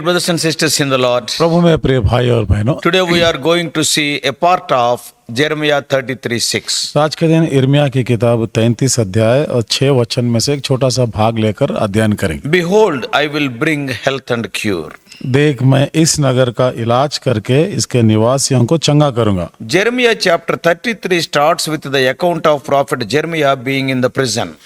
dear brothers and sisters in the Lord, प्रभु में प्रिय भाई और बहनों, today we are going to see a part of Jeremiah 33:6. आज के दिन इर्मिया की किताब 33 अध्याय और 6 वचन में से एक छोटा सा भाग लेकर अध्ययन करेंगे। Behold, I will bring health and cure. देख, मैं इस नगर का इलाज करके इसके निवासियों को चंगा करूंगा। Jeremiah chapter 33 starts with the account of prophet Jeremiah being in the prison.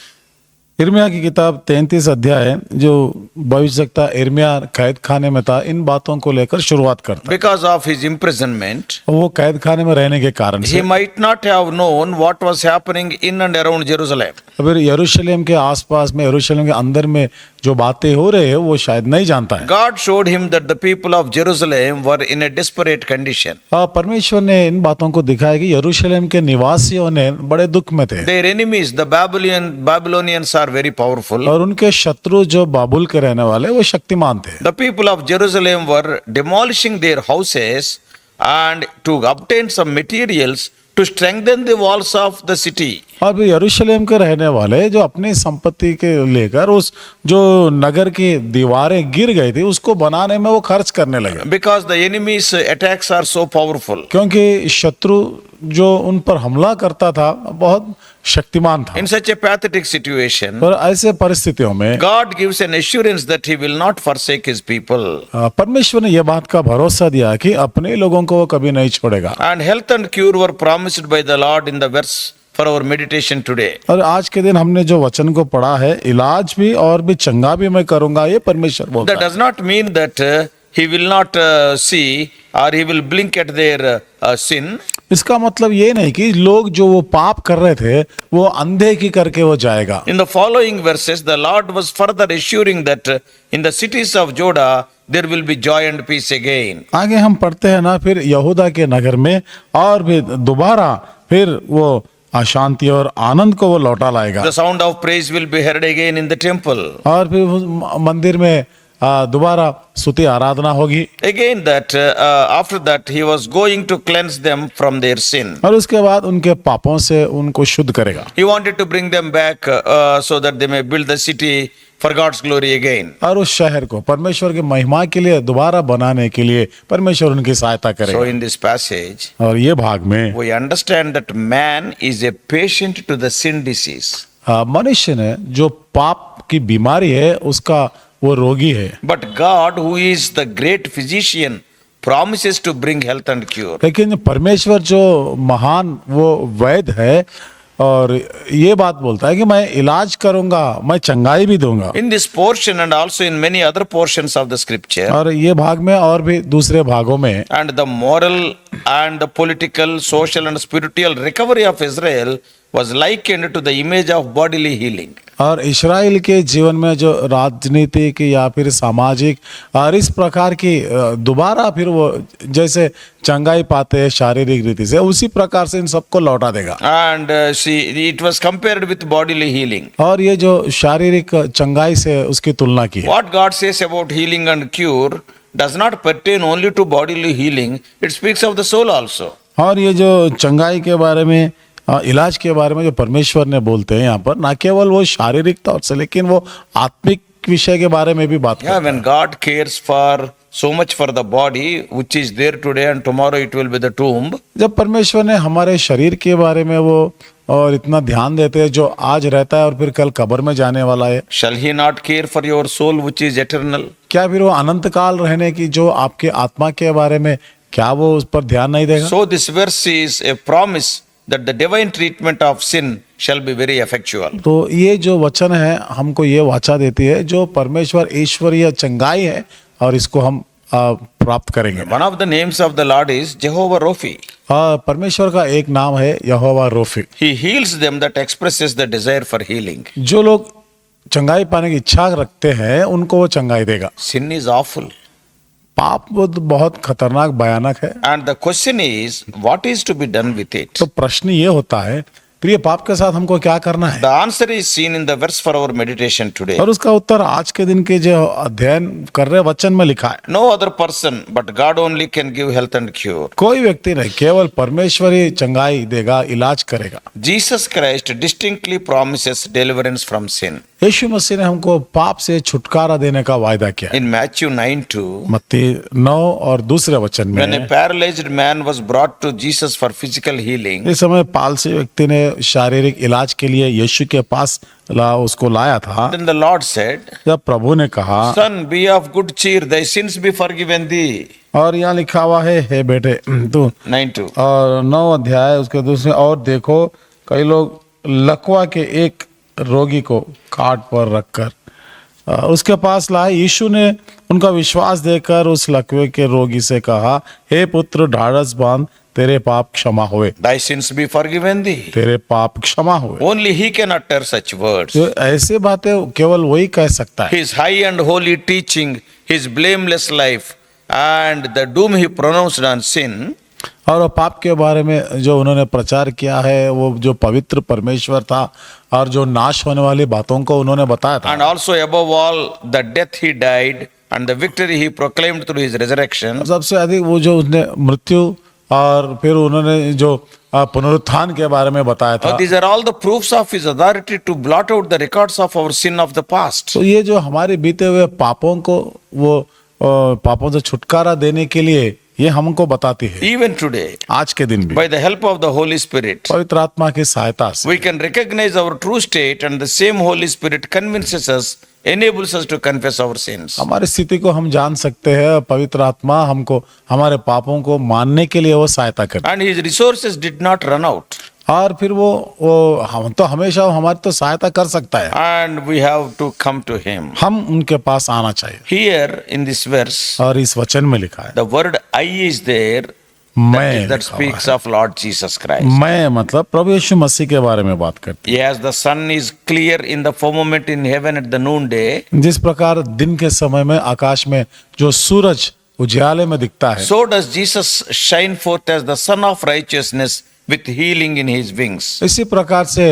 इर्मिया की किताब 33 अध्याय जो भविष्यवक्ता इर्मिया कैद खाने में था, इन बातों को लेकर शुरुआत करता है। Because of his imprisonment, वो कैद खाने में रहने के कारण he से might not have known what was happening in and around Jerusalem. फिर यरूशलेम के आसपास में, यरूशलेम के अंदर में जो बातें हो रहे हैं वो शायद नहीं जानता है। God showed him that the people of Jerusalem were in a desperate condition. परमेश्वर ने इन बातों को दिखाया कि यरूशलेम के निवासियों ने बड़े दुख में थे Their enemies, the Babylonians, are very powerful. और उनके शत्रु जो बाबुल के रहने वाले वो शक्तिमान थे। The people of Jerusalem were demolishing their houses and to obtain some materials to strengthen the walls of the city. और भी यरूशलेम के रहने वाले जो अपनी संपत्ति के लेकर उस जो नगर की दीवारें गिर गई थी उसको बनाने में वो खर्च करने लगे, Because the enemy's attacks are so powerful. क्योंकि शत्रु जो उन पर हमला करता था बहुत शक्तिमान था। In such a pathetic situation, और ऐसे परिस्थितियों में God gives an assurance that he will not forsake his people. परमेश्वर ने यह बात का भरोसा दिया कि अपने लोगों को वो कभी नहीं छोड़ेगा। And health and cure were promised by the Lord in the verse for our meditation today. और आज के दिन हमने जो वचन को पढ़ा है, इलाज भी और भी चंगा भी मैं करूंगा, ये परमेश्वर बोलता That है। does not mean that he will not see or he will blink at their sin. इसका मतलब ये नहीं कि लोग जो वो पाप कर रहे थे वो अंधे की करके वो जाएगा। In the following verses, the Lord was further assuring that in the cities of Judah there will be joy and peace again. आगे हम पढ़ते हैं ना, फिर यहूदा के नगर में और भी दोबारा फिर वो अशांति और आनंद को वो लौटा लाएगा। The sound of praise will be heard again in the temple. और फिर उस मंदिर में दोबारा स्तुति आराधना होगी। Again that after that he was going to cleanse them from their sin. और उसके बाद उनके पापों से उनको शुद्ध करेगा। He wanted to bring them back so that they may build the city for God's glory again. और उस शहर को परमेश्वर की महिमा के लिए दोबारा बनाने के लिए परमेश्वर उनकी सहायता So करेगा। in this passage, और ये भाग में we understand that man is a patient to the sin disease. मनुष्य ने जो पाप की बीमारी है उसका वो रोगी है, But God, who is the great physician, promises to bring health and cure. लेकिन परमेश्वर जो महान वो वैद्य है और ये बात बोलता है कि मैं इलाज करूंगा, मैं चंगाई भी दूंगा। In this portion and also in many other portions of the scripture, और ये भाग में और भी दूसरे भागों में and the moral and the political, social and spiritual recovery of Israel was likened to the image of bodily healing. और इस्राएल के जीवन में जो राजनीतिक या फिर सामाजिक और इस प्रकार की दोबारा फिर वो जैसे चंगाई पाते हैं शारीरिक रीति से, उसी प्रकार से इन सबको लौटा देगा। And it was compared with bodily healing. और ये जो शारीरिक चंगाई से उसकी तुलना की है। What God says about healing and cure does not pertain only to bodily healing, it speaks of the soul also. और ये जो चंगाई के बारे में इलाज के बारे में जो परमेश्वर ने बोलते हैं यहाँ पर, ना केवल वो शारीरिक तौर से लेकिन वो आत्मिक विषय के बारे में भी बात Yeah, when God cares for so much for the body which is there today and tomorrow it will be the tomb. जब परमेश्वर ने हमारे शरीर के बारे में वो और इतना ध्यान देते हैं जो आज रहता है और फिर कल कब्र में जाने वाला है, Shall he not care for your soul which is eternal? क्या फिर वो अनंत काल रहने की जो आपके आत्मा के बारे में क्या वो उस पर ध्यान नहीं देगा? So this verse is a promise that the divine treatment of sin shall be very effectual. तो ये जो वचन है हमको ये वाचा देती है जो परमेश्वर ईश्वरीय चंगाई है और इसको हम प्राप्त करेंगे। One of the names of the Lord is Jehovah Rophi. परमेश्वर का एक नाम है यहोवा Raufi. He heals them that expresses the desire for healing. जो लोग चंगाई पाने की इच्छा रखते हैं उनको वो चंगाई देगा। Sin is awful. पाप बहुत खतरनाक भयानक है। And the question is, what is to be done with it? तो प्रश्न ये होता है फिर ये पाप के साथ हमको क्या करना है? The answer is seen in the verse for our meditation today. और उसका उत्तर आज के दिन के जो अध्ययन कर रहे वचन में लिखा है। No other person but God only can give health and cure. कोई व्यक्ति नहीं, केवल परमेश्वर ही चंगाई देगा, इलाज करेगा। Jesus Christ distinctly promises deliverance from sin. यीशु मसीह ने हमको पाप से छुटकारा देने का वायदा किया है। In Matthew 9:2, मत्ती 9 और दूसरे वचन when a में paralyzed man was brought to Jesus for physical healing, इस समय पालसी व्यक्ति ने शारीरिक इलाज के लिए यीशु के पास उसको लाया था। then the Lord said, जब प्रभु ने कहा, Son, be of good cheer, thy sins be forgiven thee. और यहाँ लिखा हुआ है, हे बेटे तू 9:2. और 9 अध्याय उसके दूसरे, और देखो कई लोग लकवा के एक रोगी को खाट पर रखकर उसके पास लाए। यीशु ने उनका विश्वास देखकर उस लकवे के रोगी से कहा, हे पुत्र ढाढ़स बांध, तेरे पाप क्षमा हुए, Thy sins be forgiven thee. तेरे पाप क्षमा हुए। Only he can utter such words. तो ऐसे बातें केवल वही कह सकता है। His high and holy teaching, his blameless life, and the doom he pronounced on sin, और वो पाप के बारे में जो उन्होंने प्रचार किया है, वो जो पवित्र परमेश्वर था और जो नाश होने वाली बातों को उन्होंने बताया था, and also above all, the death he died and the victory he proclaimed through his resurrection, सबसे अधिक वो जो उसने मृत्यु और फिर उन्होंने जो पुनरुत्थान के बारे में बताया था। these are all the proofs of his authority to blot out the records of our sin of the past. तो ये जो हमारे बीते हुए पापों को वो पापों से छुटकारा देने के लिए ये हमको बताती है। Even today, आज के दिन भी by the help of the Holy Spirit, पवित्र आत्मा की सहायता से we can recognize our true state, and the same Holy Spirit convinces us, enables us to confess our sins. हमारी स्थिति को हम जान सकते हैं। पवित्र आत्मा हमको हमारे पापों को मानने के लिए वो सहायता करती And his resources did not run out. है। और फिर वो हम तो हमेशा हमारी तो सहायता कर सकता है। And we have to come to him. हम उनके पास आना चाहिए। Here in this verse, और इस वचन में लिखा है, the word I is there, मैं that लिखा हुआ speaks है। of Lord Jesus Christ. मैं मतलब प्रभु यीशु मसीह के बारे में बात करती Yes, the sun is clear in the firmament in heaven at the noonday. है। जिस प्रकार दिन के समय में आकाश में जो सूरज उजियाले में दिखता है, So does Jesus shine forth as the Son of righteousness with healing in his wings. इसी प्रकार से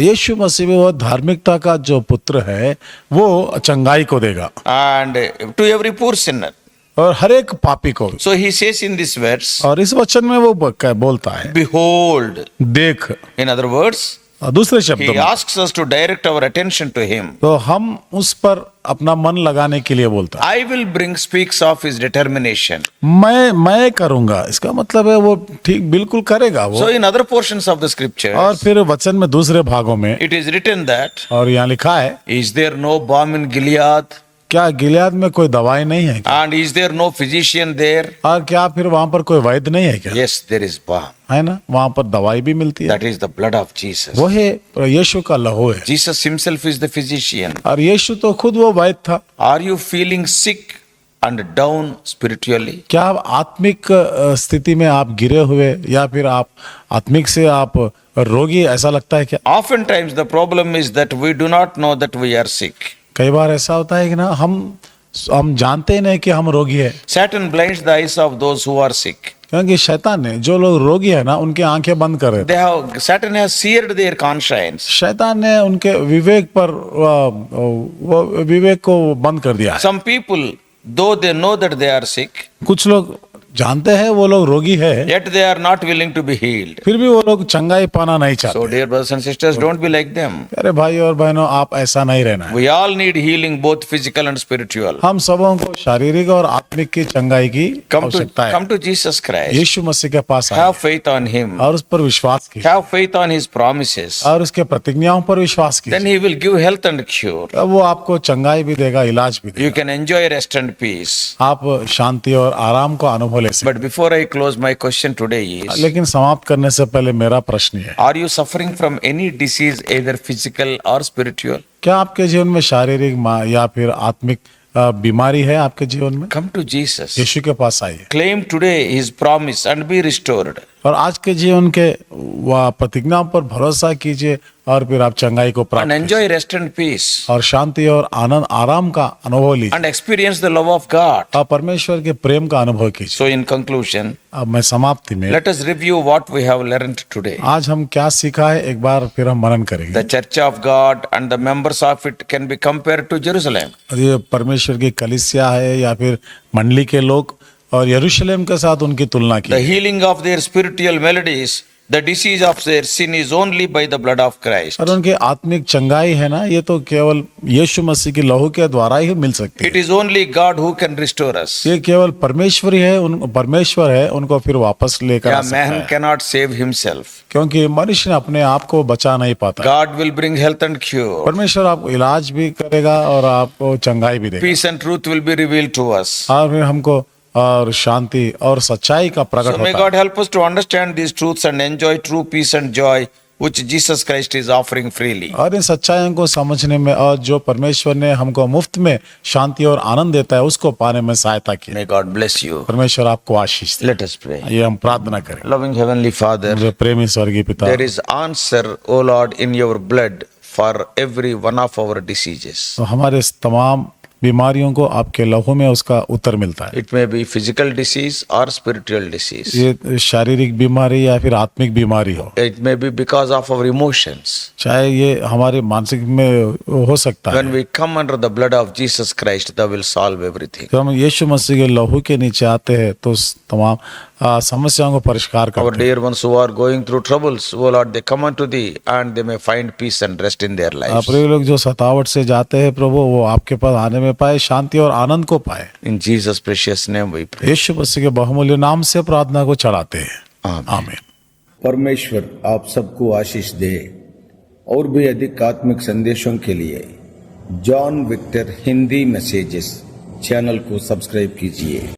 यीशु मसीह में वो धार्मिकता का जो पुत्र है वो चंगाई को देगा And to every poor sinner. और हर एक पापी को। So he says in this verse, और इस वचन में वो बोलता है, behold. देख। In other words, और दूसरे शब्दों he में asks us to direct our attention to him. तो हम उस पर अपना मन लगाने के लिए बोलता है। I will bring speaks of his determination. मैं करूंगा, इसका मतलब है वो ठीक बिल्कुल करेगा वो। So in other portions of the scriptures, और फिर वचन में दूसरे भागों में it is written that, और यहाँ लिखा है, is there no balm in Gilead? क्या गिलियाद में कोई दवाई नहीं है क्या? And is there no physician there? और क्या फिर वहां पर कोई वैद्य नहीं है क्या? Yes, there is balm. है ना, वहां पर दवाई भी मिलती है। That is the blood of Jesus. वो है यीशु का लहू है। Jesus himself is the physician. और यीशु तो खुद वो वैद्य था। Are you feeling sick and down spiritually? क्या आप आत्मिक स्थिति में आप गिरे हुए या फिर आप आत्मिक से आप रोगी, ऐसा लगता है क्या? Oftentimes the problem is that we do not know that we are sick. कई बार ऐसा होता है कि ना हम जानते ही नहीं कि हम रोगी है। Satan blinds the eyes of those who are sick. क्योंकि शैतान ने जो लोग रोगी है ना उनकी आंखें बंद कर रहे थे। Satan has seared their conscience. शैतान ने उनके विवेक पर वो विवेक को बंद कर दिया है। Some people, though they know that they are sick, कुछ लोग जानते हैं वो लोग रोगी है, yet they are not willing to be healed. फिर भी वो लोग चंगाई पाना नहीं चाहते। So dear brothers and sisters, don't be like them. अरे भाई और बहनों, आप ऐसा नहीं रहना है। We all need healing, both physical and spiritual. हम सबों को शारीरिक और आत्मिक की चंगाई की आवश्यकता है। Come to Jesus Christ. यीशु मसीह के पास आइए Have faith on him. और उस पर विश्वास कीजिए Have faith on his promises. और उसके प्रतिज्ञाओं पर विश्वास Then कीजिए। he will give health and cure. तब वो आपको चंगाई भी देगा, इलाज भी You देगा। can enjoy rest and peace. आप शांति और आराम को अनुभव ले सकते But before I close, my question today हैं। is, लेकिन समाप्त करने से पहले मेरा प्रश्न है, are you suffering from any disease, either physical or spiritual? क्या आपके जीवन में शारीरिक या फिर आत्मिक बीमारी है आपके जीवन में? Come to Jesus. यीशु के पास आइए Claim today his promise and be restored. और आज के जीवन के वह प्रतिज्ञाओं पर भरोसा कीजिए और फिर आप चंगाई को and प्राप्त enjoy rest and peace और शांति और आनंद आराम का अनुभव लीजिए and experience the love of God. और परमेश्वर के प्रेम का अनुभव कीजिए। So in conclusion, अब मैं समाप्ति में let us review what we have learned today. आज हम क्या सीखा है एक बार फिर हम मनन करेंगे। The church of God and the members of it can be compared to Jerusalem. और ये परमेश्वर की कलीसिया है या फिर मंडली के लोग और यरूशलेम के साथ उनकी तुलना की। The healing of their spiritual maladies, the disease of their sin is only by the blood of Christ. और उनके आत्मिक चंगाई है ना, ये तो केवल यीशु मसीह की लहू के द्वारा ही मिल सकती It है। is only God who can restore us. ये केवल परमेश्वर है, परमेश्वर है उनको फिर वापस लेकर आ Yeah, सकता man है, cannot save himself. क्योंकि मनुष्य अपने आप को बचा नहीं पाता। God will bring health and cure. परमेश्वर आपको इलाज भी करेगा और आपको चंगाई भी देगा Peace and truth will be revealed to us. और फिर हमको और शांति और सच्चाई का प्रकट So may होता है। God help us to understand these truths and enjoy true peace and joy which Jesus Christ is offering freely. और इन सच्चाइयों को समझने में और जो परमेश्वर ने हमको मुफ्त में शांति और आनंद देता है उसको पाने में सहायता की। May God bless you. परमेश्वर आपको आशीष दे। Let us pray. ये हम प्रार्थना करें। Loving Heavenly Father, मुझे प्रेमी स्वर्गीय पिता, there is answer, O Lord, in your blood for every one of our diseases. तो हमारे इस तमाम बीमारियों को आपके लहू में उसका उत्तर मिलता है। It may be physical disease or spiritual disease. ये शारीरिक बीमारी या फिर आत्मिक बीमारी हो, It may be because of our emotions. चाहे ये हमारे मानसिक में हो सकता When है। we come under the blood of Jesus Christ, that will solve everything. तो हम यीशु मसीह के लहू के नीचे आते हैं तो उस तमाम समस्याओं को परिष्कार Our करते हैं। dear ones who are going through troubles, O Lord, they come unto thee and they may find peace and rest in their lives. प्रिय लोग जो सतावट से जाते हैं प्रभु, वो आपके पास आने में पाए शांति और आनंद को पाए। In Jesus' precious name we pray. यीशु मसीह के बहुमूल्य नाम से प्रार्थना को चढ़ाते हैं। Amen. आमीन। परमेश्वर आप सबको आशीष दे। और भी अधिक आत्मिक संदेशों के लिए John Victor Hindi messages channel को सब्सक्राइब कीजिए।